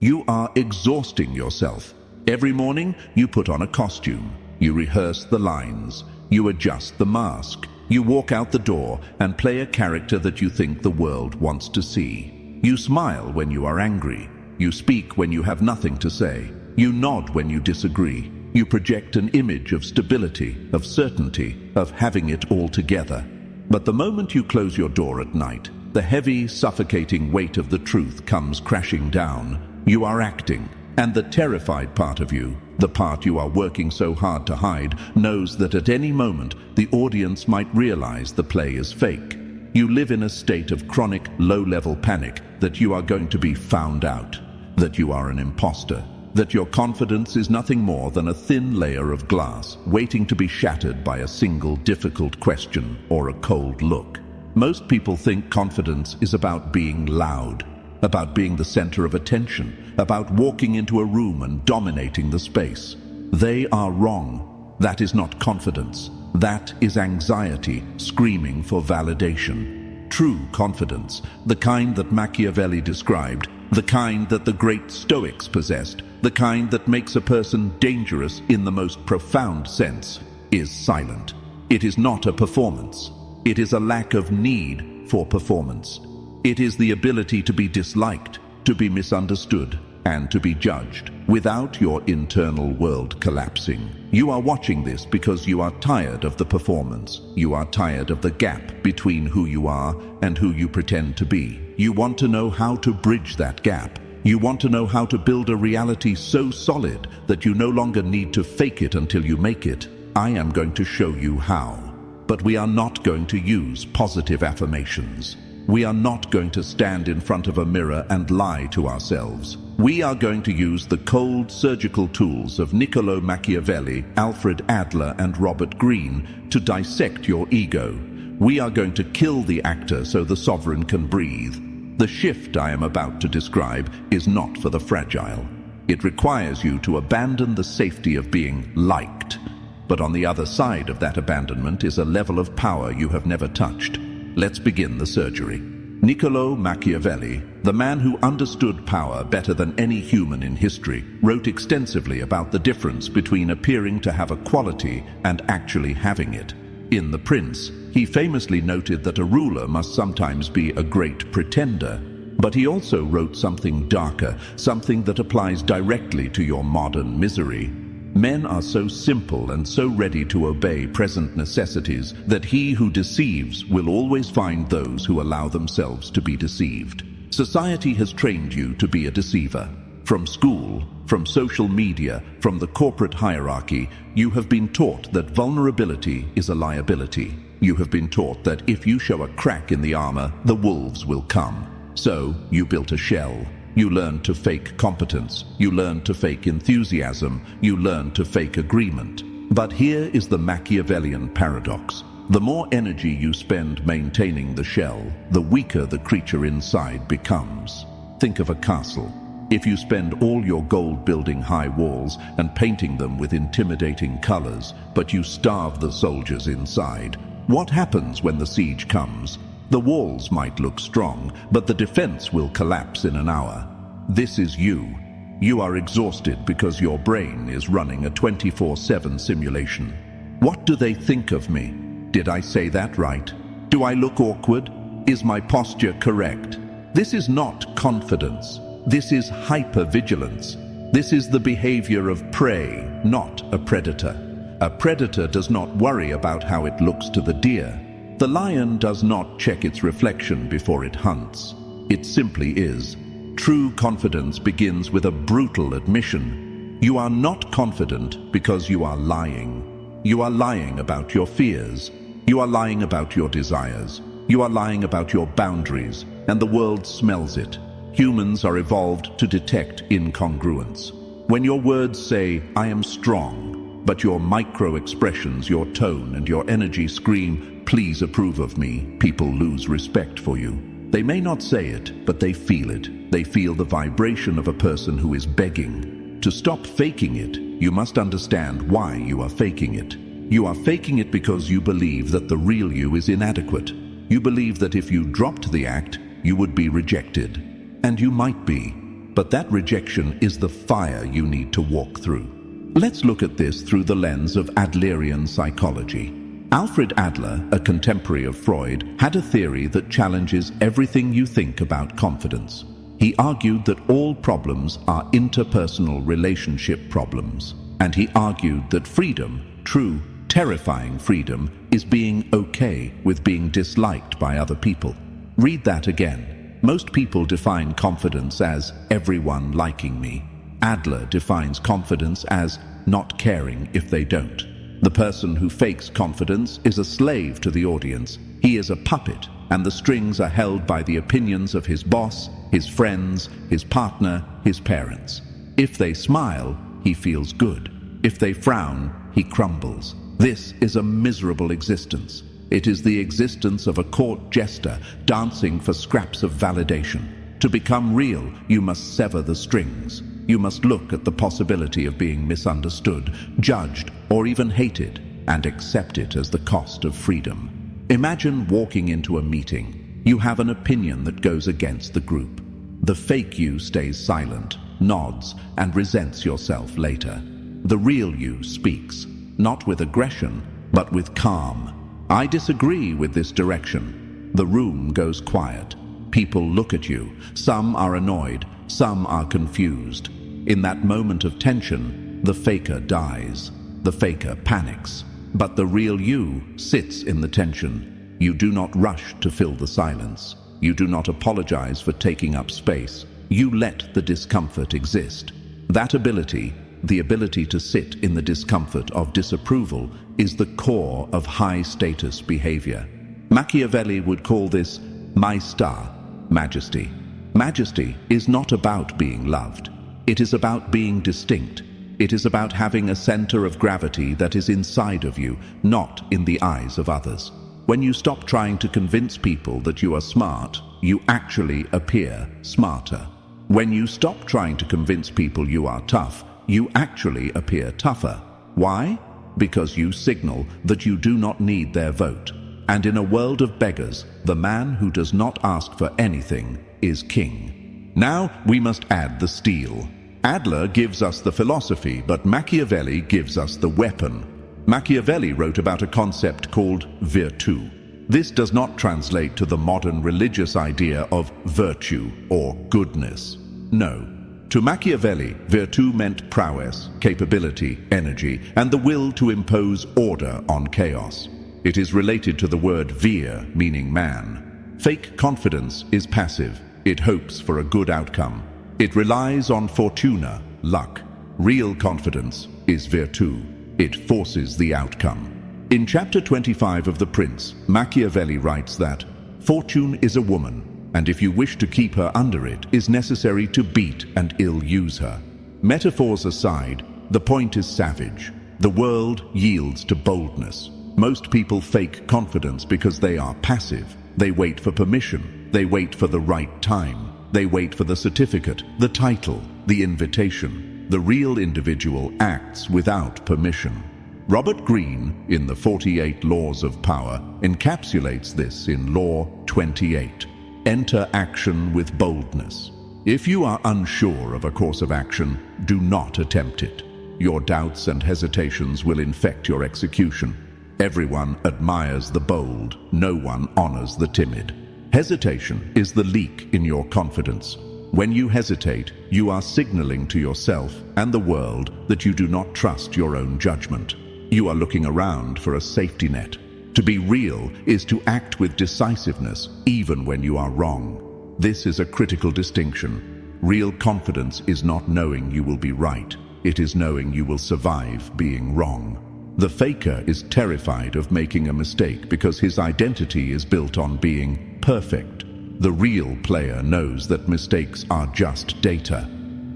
You are exhausting yourself. Every morning, you put on a costume. You rehearse the lines. You adjust the mask. You walk out the door and play a character that you think the world wants to see. You smile when you are angry. You speak when you have nothing to say. You nod when you disagree. You project an image of stability, of certainty, of having it all together. But the moment you close your door at night, the heavy, suffocating weight of the truth comes crashing down. You are acting, and the terrified part of you, the part you are working so hard to hide, knows that at any moment the audience might realize the play is fake. You live in a state of chronic, low-level panic that you are going to be found out, that you are an imposter, that your confidence is nothing more than a thin layer of glass waiting to be shattered by a single difficult question or a cold look. Most people think confidence is about being loud, about being the center of attention, about walking into a room and dominating the space. They are wrong. That is not confidence. That is anxiety screaming for validation. True confidence, the kind that Machiavelli described, the kind that the great Stoics possessed, the kind that makes a person dangerous in the most profound sense, is silent. It is not a performance. It is a lack of need for performance. It is the ability to be disliked, to be misunderstood, and to be judged, without your internal world collapsing. You are watching this because you are tired of the performance. You are tired of the gap between who you are and who you pretend to be. You want to know how to bridge that gap. You want to know how to build a reality so solid that you no longer need to fake it until you make it. I am going to show you how. But we are not going to use positive affirmations. We are not going to stand in front of a mirror and lie to ourselves. We are going to use the cold, surgical tools of Niccolò Machiavelli, Alfred Adler, and Robert Greene to dissect your ego. We are going to kill the actor so the sovereign can breathe. The shift I am about to describe is not for the fragile. It requires you to abandon the safety of being liked. But on the other side of that abandonment is a level of power you have never touched. Let's begin the surgery. Niccolò Machiavelli, the man who understood power better than any human in history, wrote extensively about the difference between appearing to have a quality and actually having it. In The Prince, he famously noted that a ruler must sometimes be a great pretender, but he also wrote something darker, something that applies directly to your modern misery. Men are so simple and so ready to obey present necessities that he who deceives will always find those who allow themselves to be deceived. Society has trained you to be a deceiver. From school, from social media, from the corporate hierarchy, you have been taught that vulnerability is a liability. You have been taught that if you show a crack in the armor, the wolves will come. So you built a shell. You learn to fake competence. You learn to fake enthusiasm. You learn to fake agreement. But here is the Machiavellian paradox. The more energy you spend maintaining the shell, the weaker the creature inside becomes. Think of a castle. If you spend all your gold building high walls and painting them with intimidating colors, but you starve the soldiers inside, what happens when the siege comes? The walls might look strong, but the defense will collapse in an hour. This is you. You are exhausted because your brain is running a 24/7 simulation. What do they think of me? Did I say that right? Do I look awkward? Is my posture correct? This is not confidence. This is hypervigilance. This is the behavior of prey, not a predator. A predator does not worry about how it looks to the deer. The lion does not check its reflection before it hunts. It simply is. True confidence begins with a brutal admission. You are not confident because you are lying. You are lying about your fears. You are lying about your desires. You are lying about your boundaries, and the world smells it. Humans are evolved to detect incongruence. When your words say, "I am strong," but your micro-expressions, your tone, and your energy scream, "Please approve of me," people lose respect for you. They may not say it, but they feel it. They feel the vibration of a person who is begging. To stop faking it, you must understand why you are faking it. You are faking it because you believe that the real you is inadequate. You believe that if you dropped the act, you would be rejected. And you might be. but that rejection is the fire you need to walk through. Let's look at this through the lens of Adlerian psychology. Alfred Adler, a contemporary of Freud, had a theory that challenges everything you think about confidence. He argued that all problems are interpersonal relationship problems, and he argued that freedom, true, terrifying freedom, is being okay with being disliked by other people. Read that again. Most people define confidence as everyone liking me. Adler defines confidence as not caring if they don't. The person who fakes confidence is a slave to the audience. He is a puppet, and the strings are held by the opinions of his boss, his friends, his partner, his parents. If they smile, he feels good. If they frown, he crumbles. This is a miserable existence. It is the existence of a court jester dancing for scraps of validation. To become real, you must sever the strings. You must look at the possibility of being misunderstood, judged, or even hated, and accept it as the cost of freedom. Imagine walking into a meeting. You have an opinion that goes against the group. The fake you stays silent, nods, and resents yourself later. The real you speaks, not with aggression, but with calm. I disagree with this direction. The room goes quiet. People look at you. Some are annoyed, some are confused. In that moment of tension, the faker dies. The faker panics. But the real you sits in the tension. You do not rush to fill the silence. You do not apologize for taking up space. You let the discomfort exist. That ability, the ability to sit in the discomfort of disapproval, is the core of high-status behavior. Machiavelli would call this maestà, majesty. Majesty is not about being loved. It is about being distinct. It is about having a center of gravity that is inside of you, not in the eyes of others. When you stop trying to convince people that you are smart, you actually appear smarter. When you stop trying to convince people you are tough, you actually appear tougher. Why? Because you signal that you do not need their vote. And in a world of beggars, the man who does not ask for anything is king. Now we must add the steel. Adler gives us the philosophy, but Machiavelli gives us the weapon. Machiavelli wrote about a concept called Virtù. This does not translate to the modern religious idea of virtue or goodness. No. To Machiavelli, Virtù meant prowess, capability, energy, and the will to impose order on chaos. It is related to the word vir, meaning man. Fake confidence is passive. It hopes for a good outcome. It relies on fortuna, luck. Real confidence is Virtù. It forces the outcome. In chapter 25 of The Prince, Machiavelli writes that fortune is a woman, and if you wish to keep her under it, is necessary to beat and ill-use her. Metaphors aside, the point is savage. The world yields to boldness. Most people fake confidence because they are passive. They wait for permission. They wait for the right time. They wait for the certificate, the title, the invitation. The real individual acts without permission. Robert Greene, in the 48 Laws of Power, encapsulates this in Law 28. Enter action with boldness. If you are unsure of a course of action, do not attempt it. Your doubts and hesitations will infect your execution. Everyone admires the bold. No one honors the timid. Hesitation is the leak in your confidence. When you hesitate, you are signaling to yourself and the world that you do not trust your own judgment. You are looking around for a safety net. To be real is to act with decisiveness, even when you are wrong. This is a critical distinction. Real confidence is not knowing you will be right. It is knowing you will survive being wrong. The faker is terrified of making a mistake because his identity is built on being perfect. The real player knows that mistakes are just data.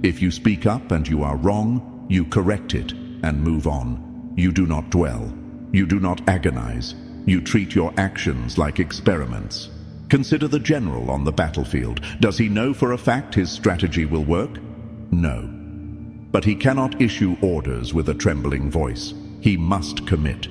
If you speak up and you are wrong, you correct it and move on. You do not dwell. You do not agonize. You treat your actions like experiments. Consider the general on the battlefield. Does he know for a fact his strategy will work? No. But he cannot issue orders with a trembling voice. He must commit.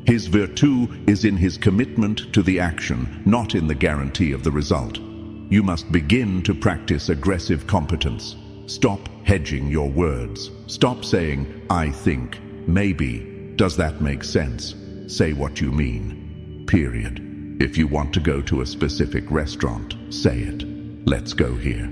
His virtù is in his commitment to the action, not in the guarantee of the result. You must begin to practice aggressive competence. Stop hedging your words. Stop saying, I think, maybe. Does that make sense? Say what you mean. Period. If you want to go to a specific restaurant, say it. Let's go here.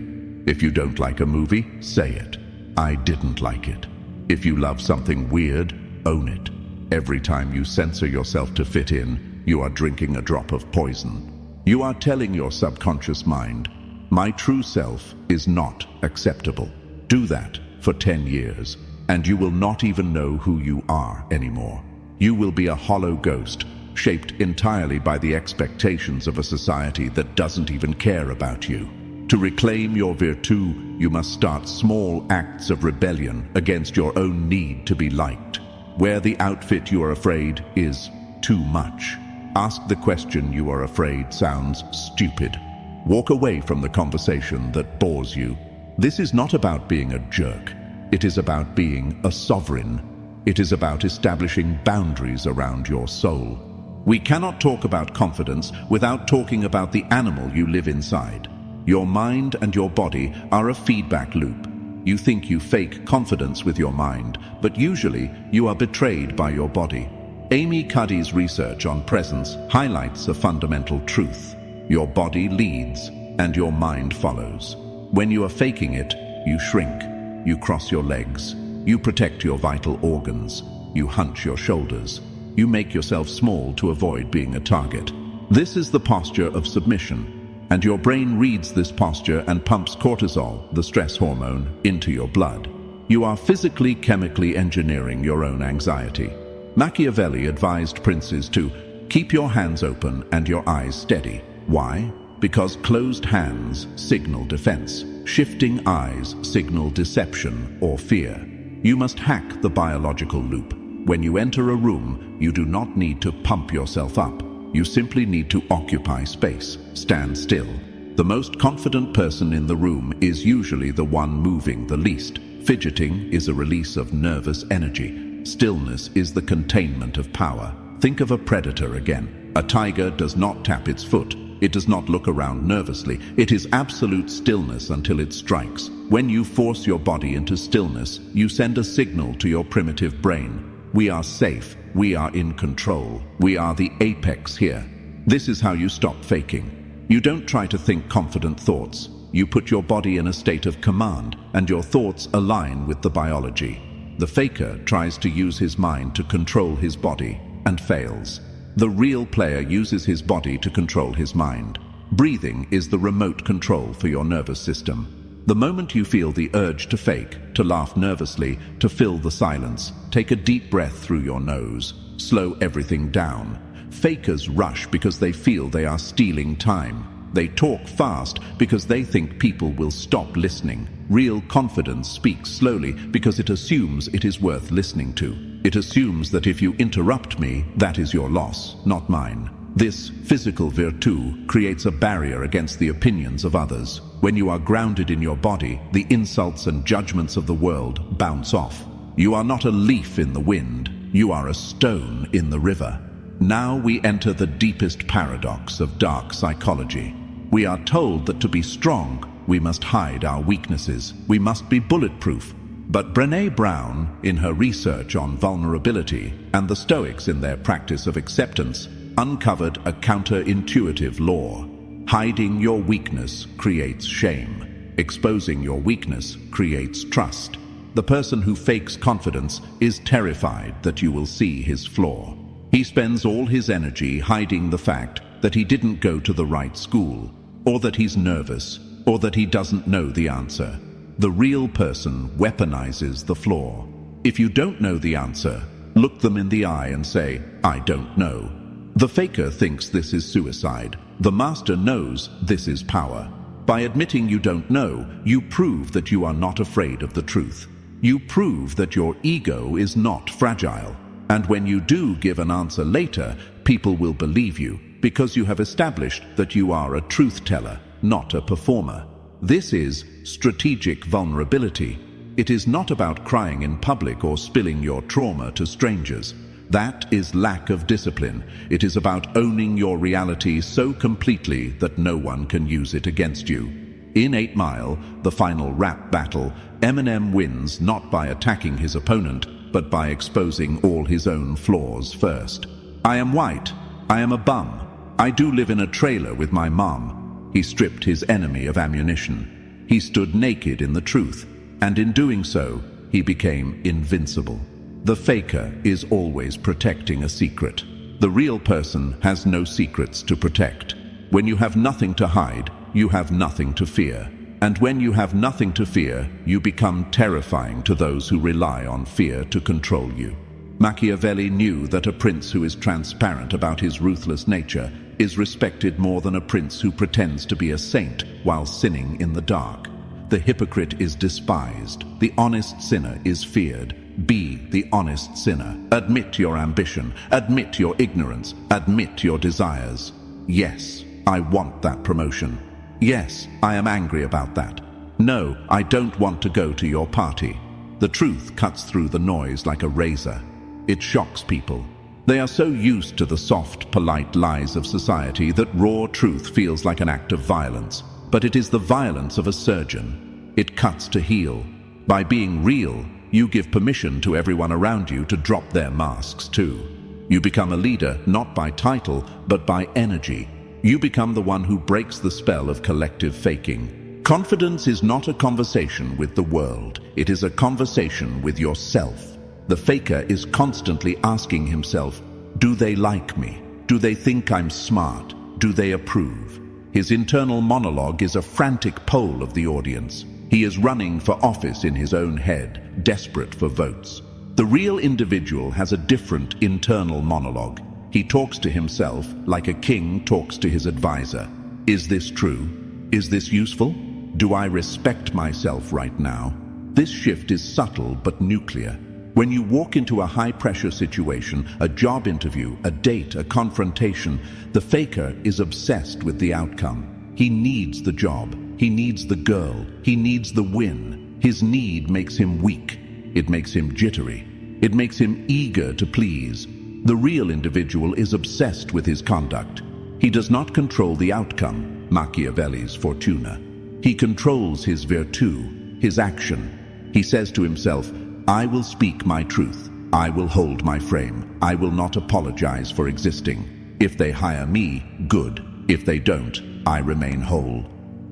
If you don't like a movie, say it. I didn't like it. If you love something weird, own it. Every time you censor yourself to fit in, you are drinking a drop of poison. You are telling your subconscious mind, my true self is not acceptable. Do that for 10 years, and you will not even know who you are anymore. You will be a hollow ghost, shaped entirely by the expectations of a society that doesn't even care about you. To reclaim your virtù, you must start small acts of rebellion against your own need to be liked. Wear the outfit you are afraid is too much. Ask the question you are afraid sounds stupid. Walk away from the conversation that bores you. This is not about being a jerk. It is about being a sovereign. It is about establishing boundaries around your soul. We cannot talk about confidence without talking about the animal you live inside. Your mind and your body are a feedback loop. You think you fake confidence with your mind, but usually you are betrayed by your body. Amy Cuddy's research on presence highlights a fundamental truth. Your body leads and your mind follows. When you are faking it, you shrink, you cross your legs, you protect your vital organs, you hunch your shoulders, you make yourself small to avoid being a target. This is the posture of submission. And your brain reads this posture and pumps cortisol, the stress hormone, into your blood. You are physically, chemically engineering your own anxiety. Machiavelli advised princes to keep your hands open and your eyes steady. Why? Because closed hands signal defense. Shifting eyes signal deception or fear. You must hack the biological loop. When you enter a room, you do not need to pump yourself up. You simply need to occupy space. Stand still. The most confident person in the room is usually the one moving the least. Fidgeting is a release of nervous energy. Stillness is the containment of power. Think of a predator again. A tiger does not tap its foot. It does not look around nervously. It is absolute stillness until it strikes. When you force your body into stillness, you send a signal to your primitive brain. We are safe. We are in control. We are the apex here. This is how you stop faking. You don't try to think confident thoughts. You put your body in a state of command, and your thoughts align with the biology. The faker tries to use his mind to control his body, and fails. The real player uses his body to control his mind. Breathing is the remote control for your nervous system. The moment you feel the urge to fake, to laugh nervously, to fill the silence, take a deep breath through your nose. Slow everything down. Fakers rush because they feel they are stealing time. They talk fast because they think people will stop listening. Real confidence speaks slowly because it assumes it is worth listening to. It assumes that if you interrupt me, that is your loss, not mine. This physical virtù creates a barrier against the opinions of others. When you are grounded in your body, the insults and judgments of the world bounce off. You are not a leaf in the wind. You are a stone in the river. Now we enter the deepest paradox of dark psychology. We are told that to be strong, we must hide our weaknesses. We must be bulletproof. But Brené Brown, in her research on vulnerability, and the Stoics in their practice of acceptance, uncovered a counterintuitive law. Hiding your weakness creates shame. Exposing your weakness creates trust. The person who fakes confidence is terrified that you will see his flaw. He spends all his energy hiding the fact that he didn't go to the right school, or that he's nervous, or that he doesn't know the answer. The real person weaponizes the flaw. If you don't know the answer, look them in the eye and say, I don't know. The faker thinks this is suicide. The master knows this is power. By admitting you don't know, you prove that you are not afraid of the truth. You prove that your ego is not fragile. And when you do give an answer later, people will believe you, because you have established that you are a truth teller, not a performer. This is strategic vulnerability. It is not about crying in public or spilling your trauma to strangers. That is lack of discipline. It is about owning your reality so completely that no one can use it against you. In 8 Mile, the final rap battle, Eminem wins not by attacking his opponent, but by exposing all his own flaws first. I am white. I am a bum. I do live in a trailer with my mom. He stripped his enemy of ammunition. He stood naked in the truth, and in doing so, he became invincible. The faker is always protecting a secret. The real person has no secrets to protect. When you have nothing to hide, you have nothing to fear. And when you have nothing to fear, you become terrifying to those who rely on fear to control you. Machiavelli knew that a prince who is transparent about his ruthless nature is respected more than a prince who pretends to be a saint while sinning in the dark. The hypocrite is despised. The honest sinner is feared. Be the honest sinner. Admit your ambition. Admit your ignorance. Admit your desires. Yes, I want that promotion. Yes, I am angry about that. No, I don't want to go to your party. The truth cuts through the noise like a razor. It shocks people. They are so used to the soft, polite lies of society that raw truth feels like an act of violence. But it is the violence of a surgeon. It cuts to heal. By being real, you give permission to everyone around you to drop their masks too. You become a leader not by title, but by energy. You become the one who breaks the spell of collective faking. Confidence is not a conversation with the world. It is a conversation with yourself. The faker is constantly asking himself, do they like me? Do they think I'm smart? Do they approve? His internal monologue is a frantic poll of the audience. He is running for office in his own head, desperate for votes. The real individual has a different internal monologue. He talks to himself like a king talks to his advisor. Is this true? Is this useful? Do I respect myself right now? This shift is subtle but nuclear. When you walk into a high-pressure situation, a job interview, a date, a confrontation, the faker is obsessed with the outcome. He needs the job. He needs the girl. He needs the win. His need makes him weak. It makes him jittery. It makes him eager to please. The real individual is obsessed with his conduct. He does not control the outcome, Machiavelli's Fortuna. He controls his virtù, his action. He says to himself, I will speak my truth. I will hold my frame. I will not apologize for existing. If they hire me, good. If they don't, I remain whole.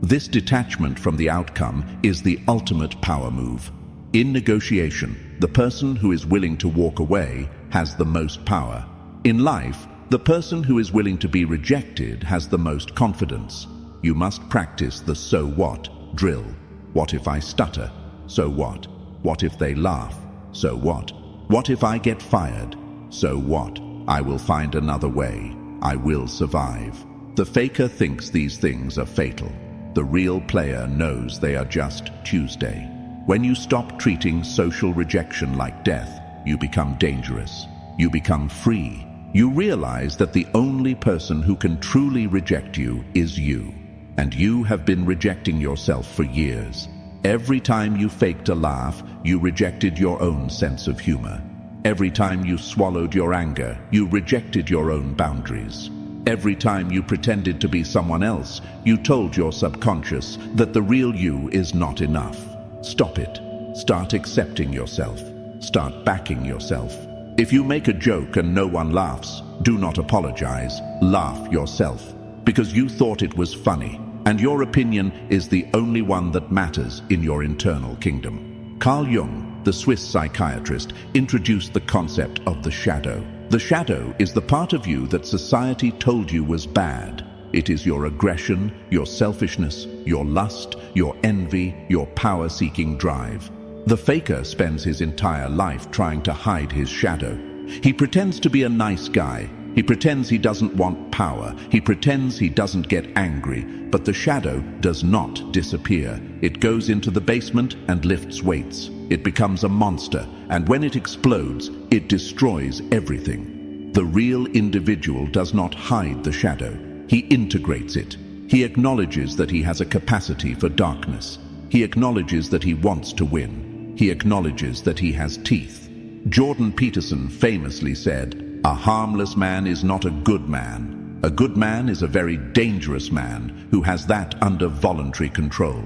This detachment from the outcome is the ultimate power move. In negotiation, the person who is willing to walk away has the most power. In life, the person who is willing to be rejected has the most confidence. You must practice the so what drill. What if I stutter? So what? What if they laugh? So what? What if I get fired? So what? I will find another way. I will survive. The faker thinks these things are fatal. The real player knows they are just Tuesday. When you stop treating social rejection like death, you become dangerous. You become free. You realize that the only person who can truly reject you is you. And you have been rejecting yourself for years. Every time you faked a laugh, you rejected your own sense of humor. Every time you swallowed your anger, you rejected your own boundaries. Every time you pretended to be someone else, you told your subconscious that the real you is not enough. Stop it. Start accepting yourself. Start backing yourself. If you make a joke and no one laughs, do not apologize. Laugh yourself, because you thought it was funny, and your opinion is the only one that matters in your internal kingdom. Carl Jung, the Swiss psychiatrist, introduced the concept of the shadow. The shadow is the part of you that society told you was bad. It is your aggression, your selfishness, your lust, your envy, your power-seeking drive. The faker spends his entire life trying to hide his shadow. He pretends to be a nice guy. He pretends he doesn't want power. He pretends he doesn't get angry. But the shadow does not disappear. It goes into the basement and lifts weights. It becomes a monster, and when it explodes, it destroys everything. The real individual does not hide the shadow. He integrates it. He acknowledges that he has a capacity for darkness. He acknowledges that he wants to win. He acknowledges that he has teeth. Jordan Peterson famously said, "A harmless man is not a good man. A good man is a very dangerous man who has that under voluntary control.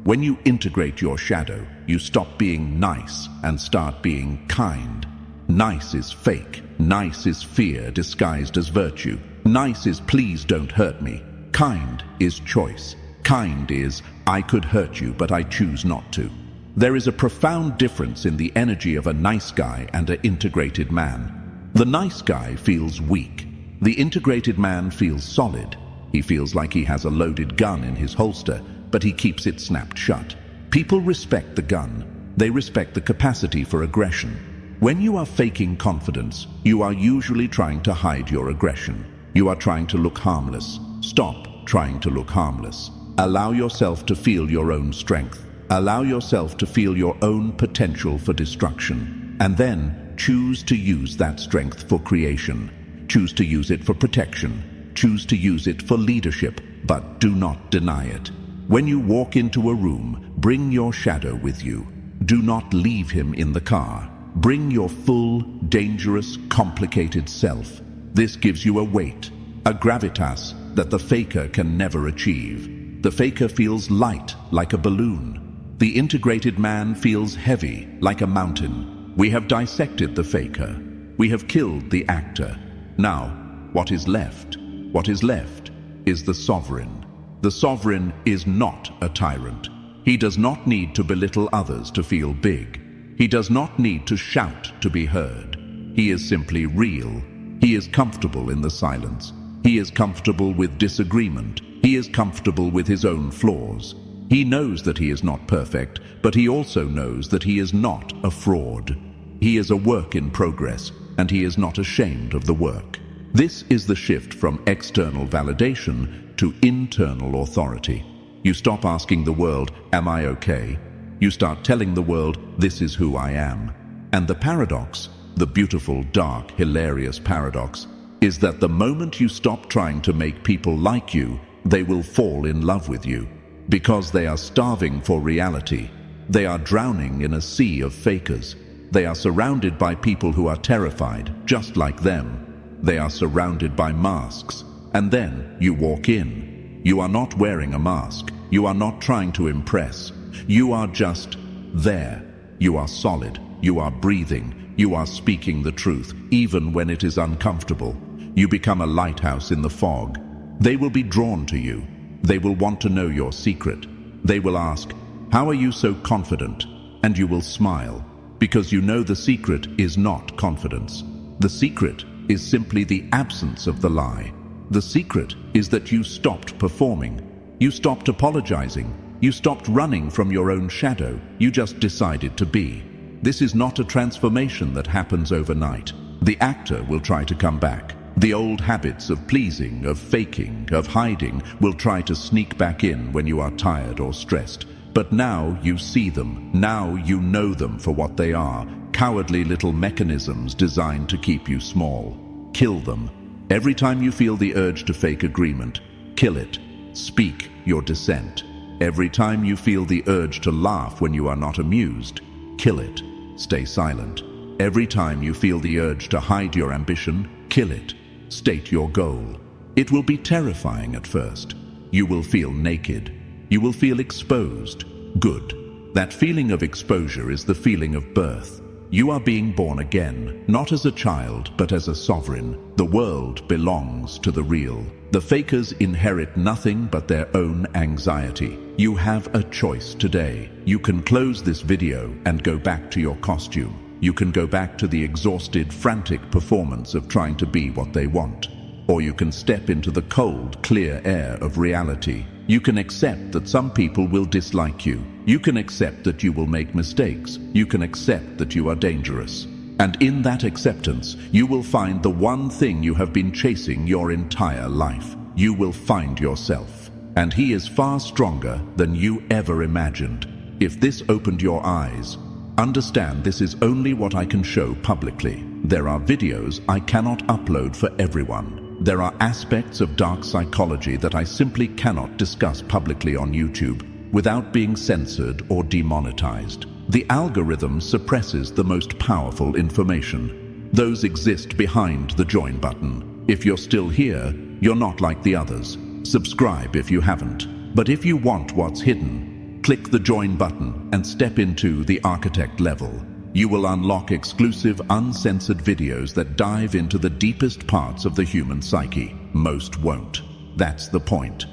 When you integrate your shadow, you stop being nice and start being kind. Nice is fake. Nice is fear disguised as virtue. Nice is please don't hurt me. Kind is choice. Kind is I could hurt you, but I choose not to. There is a profound difference in the energy of a nice guy and an integrated man. The nice guy feels weak. The integrated man feels solid. He feels like he has a loaded gun in his holster, but he keeps it snapped shut. People respect the gun. They respect the capacity for aggression. When you are faking confidence, you are usually trying to hide your aggression. You are trying to look harmless. Stop trying to look harmless. Allow yourself to feel your own strength. Allow yourself to feel your own potential for destruction. And then choose to use that strength for creation. Choose to use it for protection. Choose to use it for leadership, but do not deny it. When you walk into a room, bring your shadow with you. Do not leave him in the car. Bring your full, dangerous, complicated self. This gives you a weight, a gravitas that the faker can never achieve. The faker feels light, like a balloon. The integrated man feels heavy, like a mountain. We have dissected the faker. We have killed the actor. Now, what is left? What is left is the sovereign. The sovereign is not a tyrant. He does not need to belittle others to feel big. He does not need to shout to be heard. He is simply real. He is comfortable in the silence. He is comfortable with disagreement. He is comfortable with his own flaws. He knows that he is not perfect, but he also knows that he is not a fraud. He is a work in progress, and he is not ashamed of the work. This is the shift from external validation to internal authority. You stop asking the world, am I okay? You start telling the world, this is who I am. And the paradox, the beautiful, dark, hilarious paradox, is that the moment you stop trying to make people like you, they will fall in love with you. Because they are starving for reality. They are drowning in a sea of fakers. They are surrounded by people who are terrified, just like them. They are surrounded by masks. And then you walk in. You are not wearing a mask. You are not trying to impress. You are just there. You are solid. You are breathing. You are speaking the truth, even when it is uncomfortable. You become a lighthouse in the fog. They will be drawn to you. They will want to know your secret. They will ask, how are you so confident? And you will smile, because you know the secret is not confidence. The secret is simply the absence of the lie. The secret is that you stopped performing. You stopped apologizing. You stopped running from your own shadow. You just decided to be. This is not a transformation that happens overnight. The actor will try to come back. The old habits of pleasing, of faking, of hiding will try to sneak back in when you are tired or stressed. But now you see them. Now you know them for what they are. Cowardly little mechanisms designed to keep you small. Kill them. Every time you feel the urge to fake agreement, kill it. Speak your dissent. Every time you feel the urge to laugh when you are not amused, kill it. Stay silent. Every time you feel the urge to hide your ambition, kill it. State your goal. It will be terrifying at first. You will feel naked. You will feel exposed. Good. That feeling of exposure is the feeling of birth. You are being born again, not as a child, but as a sovereign. The world belongs to the real. The fakers inherit nothing but their own anxiety. You have a choice today. You can close this video and go back to your costume. You can go back to the exhausted, frantic performance of trying to be what they want. Or you can step into the cold, clear air of reality. You can accept that some people will dislike you. You can accept that you will make mistakes. You can accept that you are dangerous. And in that acceptance, you will find the one thing you have been chasing your entire life. You will find yourself. And he is far stronger than you ever imagined. If this opened your eyes, understand this is only what I can show publicly. There are videos I cannot upload for everyone. There are aspects of dark psychology that I simply cannot discuss publicly on YouTube without being censored or demonetized. The algorithm suppresses the most powerful information. Those exist behind the join button. If you're still here, You're not like the others. Subscribe if you haven't. But if you want what's hidden, click the join button and step into the architect level. You will unlock exclusive, uncensored videos that dive into the deepest parts of the human psyche. Most won't. That's the point.